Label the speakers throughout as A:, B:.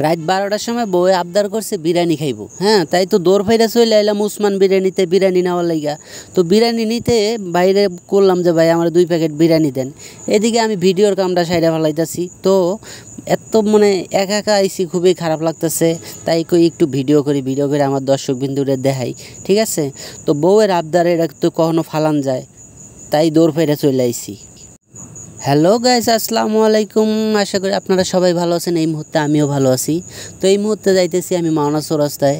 A: রাত 12টার সময় বউ আবদার করছে বিরিয়ানি খাইবো। হ্যাঁ, তাই তো দৌড় ফাইরা চলে এলাম উসমান বিরিয়ানিতে বিরিয়ানি নেওয়ার লাইগা। তো বিরিয়ানি নিতে বাইরে করলাম যে ভাই আমার 2 প্যাকেট বিরিয়ানি দেন। এদিকে আমি ভিডিওর কামটা সাইডা ফেলাইতেছি। তো এত মানে একা একা আইসি, খুবই খারাপ লাগতেছে। তাই কই একটু ভিডিও করে আমার দর্শক বিন্দুরে দেখাই, ঠিক আছে। তো বউয়ের আবদারে এটা তো কখনো ফালান যায়, তাই দৌড় ফাইরা চলে আইসি। হ্যালো গাইস, আসসালামু আলাইকুম। আশা করি আপনারা সবাই ভালো আছেন। এই মুহূর্তে আমিও ভালো আছি। তো এই মুহূর্তে যাইতেছি আমি মাওনা চৌরাস্তায়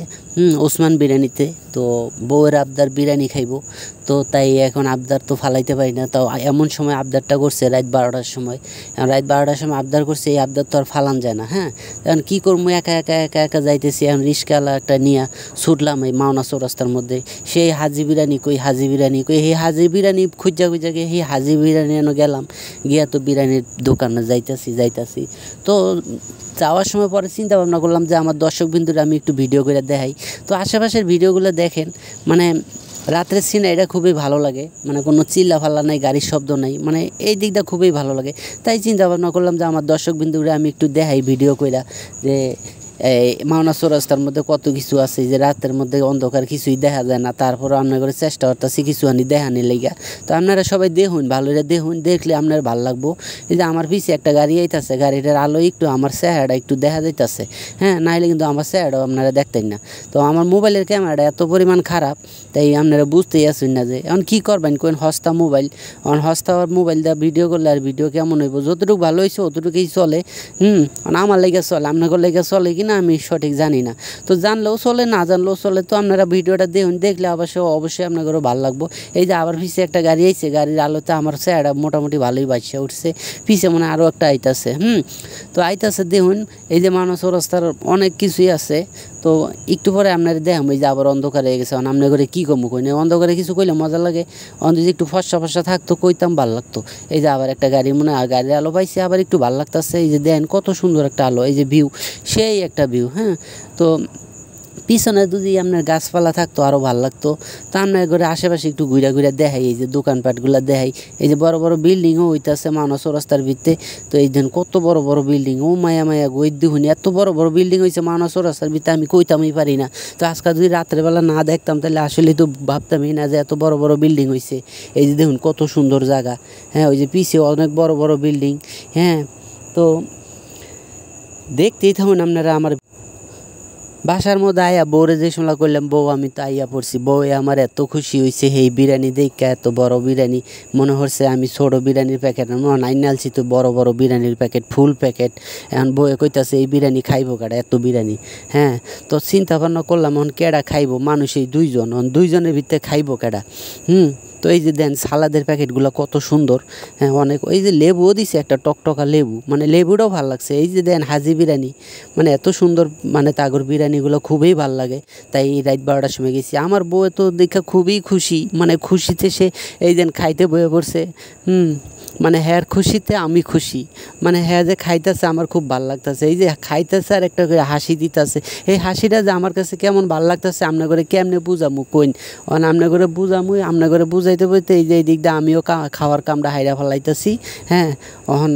A: ওসমান বিরিয়ানিতে। তো বউয়ের আবদার বিরিয়ানি খাইবো, তো তাই এখন আবদার তো ফালাইতে পারি না। তাও এমন সময় আবদারটা করছে রাত 12টার সময়। রাত 12টার সময় আবদার করছে, এই আবদার তো আর ফালান যায় না। হ্যাঁ, এখন কী করবো, একা একা যাইতেছি। এখন রিস্কাওয়ালা একটা নিয়ে ছুটলাম এই মাওনা চৌরাস্তার মধ্যে। সেই হাজি বিরিয়ানি কই, এই হাজি বিরিয়ানি খুঁজা গিয়ে সেই হাজি বিরিয়ানি এনে গেলাম। গিয়া তো বিরিয়ানির দোকানে যাইতাছি। তো যাওয়ার সময় পরে চিন্তা ভাবনা করলাম যে আমার দর্শক বিন্দুরে আমি একটু ভিডিও করে দেখাই। তো আশেপাশের ভিডিওগুলো দেখেন, মানে রাত্রের সিন এটা খুবই ভালো লাগে। মানে কোনো চিল্লা ফাল্লা নাই, গাড়ির শব্দ নাই, মানে এই দিকটা খুবই ভালো লাগে। তাই চিন্তা ভাবনা করলাম যে আমার দর্শক বিন্দুরে আমি একটু দেখাই ভিডিও কইরা, যে এই মাওনা চৌরাস্তার মধ্যে কত কিছু আছে, যে রাতের মধ্যে অন্ধকার কিছুই দেখা যায় না। তারপরে আপনার করে চেষ্টা করতেছি কিছু আনি দেখানি লেগা। তো আপনারা সবাই দেখুন, ভালো দেখুন, দেখলে আপনার ভালো লাগবো। এই যে আমার পিছিয়ে একটা গাড়ি আইতাছে, গাড়িটার আলো একটু আমার চেহারাটা একটু দেখা যাইতেছে। হ্যাঁ, নাহলে কিন্তু আমার চেহারাটাও আপনারা দেখতেন না। তো আমার মোবাইলের ক্যামেরাটা এত পরিমাণ খারাপ, তাই আপনারা বুঝতেই আসুন না যে এখন কী করবেন। কোন হস্তা মোবাইল, হস্তা মোবাইল দিয়ে ভিডিও করলে আর ভিডিও কেমন হইব, যতটুকু ভালো হয়েছে অতটুকুই চলে। আমার লেগে চলে, আপনাদের লেগে চলে কি না আমি সঠিক জানি না। তো জানলেও চলে, না জানলেও চলে। তো আপনারা ভিডিওটা দেখুন, দেখলে অবশ্যই আপনাদেরও ভালো লাগবো। এই যে আবার পিছিয়ে একটা গাড়ি আইছে, গাড়ির আলোতে আমার চেহারা মোটামুটি ভালোই বাঁচিয়ে উঠছে। পিছিয়ে মনে আরও একটা আইতাছে। তো আইতাছে দেখুন। এই যে মাওনা চৌরাস্তার অনেক কিছুই আছে। তো একটু পরে আপনার দেখাম। এই যে আবার অন্ধকার হয়ে গেছে। আপনার ঘরে কী কমু কই না, অন্ধকারে কিছু কইলে মজা লাগে। যদি একটু ফর্সা থাকতো কইতাম ভালো লাগতো। এই যে আবার একটা গাড়ি, মনে হয় গাড়ির আলো পাইছে, আবার একটু ভালো লাগতেছে। এই যে দেন কত সুন্দর একটা আলো, এই যে ভিউ, সেই একটা ভিউ। হ্যাঁ, তো পিছনে যদি আপনার গাছপালা থাকতো আরও ভালো লাগতো। তো আপনার ঘরে আশেপাশে একটু ঘুরা দেখাই, এই যে দোকানপাটগুলো দেখাই। এই যে বড় বিল্ডিংও হইতেছে মাওনা চৌরাস্তার ভিতরে। তো এই দেন কত বড় বিল্ডিং, ও মায়া গই দেখুনি, এত বড় বিল্ডিং হয়েছে মাওনা চৌরাস্তার ভিতরে, আমি কইতামই পারি না। তো আজকাল যদি রাত্রেবেলা না দেখতাম তাহলে আসলে তো ভাবতামই না যে এত বড় বিল্ডিং হয়েছে। এই যে দেখুন কত সুন্দর জায়গা। হ্যাঁ, ওই যে পিছিয়ে অনেক বড় বিল্ডিং। হ্যাঁ, তো দেখতেই থাকুন আপনারা। আমার বাসার মধ্যে আয়া বউরে যে সময় করলাম, বউ আমি তো আইয়া পড়ছি। বউ আমার এত খুশি হয়েছে এই বিরিয়ানি দেখে, এত বড় বিরিয়ানি। মনে হচ্ছে আমি ছোটো বিরিয়ানির প্যাকেট আইনালছি, তো বড় বিরিয়ানির প্যাকেট, ফুল প্যাকেট। এখন বউয়ে কইতাছে এই বিরিয়ানি খাইবো কাটা, এত বিরিয়ানি। হ্যাঁ, তো চিন্তা ভাবনা করলাম এখন কেডা খাইবো, মানুষ এই 2জন, দুইজনের ভিতরে খাইবো কেডা। তো এই যে দেন সালাদের প্যাকেটগুলো কত সুন্দর। হ্যাঁ, অনেক। ওই যে লেবুও দিছে, একটা টকটকা লেবু, মানে লেবুটাও ভালো লাগছে। এই যে দেন হাজি বিরিয়ানি, মানে এত সুন্দর, মানে তাগর বিরিয়ানিগুলো খুবই ভালো লাগে। তাই রাত 12টার সময় গেছি। আমার বউ তো দেখা খুবই খুশি, মানে খুশিতে সে এই দেন খাইতে বয়ে পড়ছে। মানে হ্যার খুশিতে আমি খুশি, মানে হ্যাঁ যে খাইতেছে আমার খুব ভালো লাগতেছে। এই যে খাইতেছে আর একটা করে হাসি দিতেছে, এই হাসিটা যে আমার কাছে কেমন ভালো লাগতেছে আপনার করে কেমনে বুঝামু কইন। আপনার করে বুঝামুই, আপনার করে বুঝাইতে বলতে এই যে এই দিক দিয়ে আমিও খাওয়ার কামটা হাইরা ফেলাইতেছি। হ্যাঁ, এখন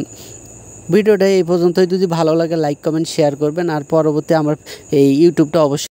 A: ভিডিওটা এই পর্যন্তই। যদি ভালো লাগে লাইক কমেন্ট শেয়ার করবেন। আর পরবর্তী আমার এই ইউটিউবটা অবশ্যই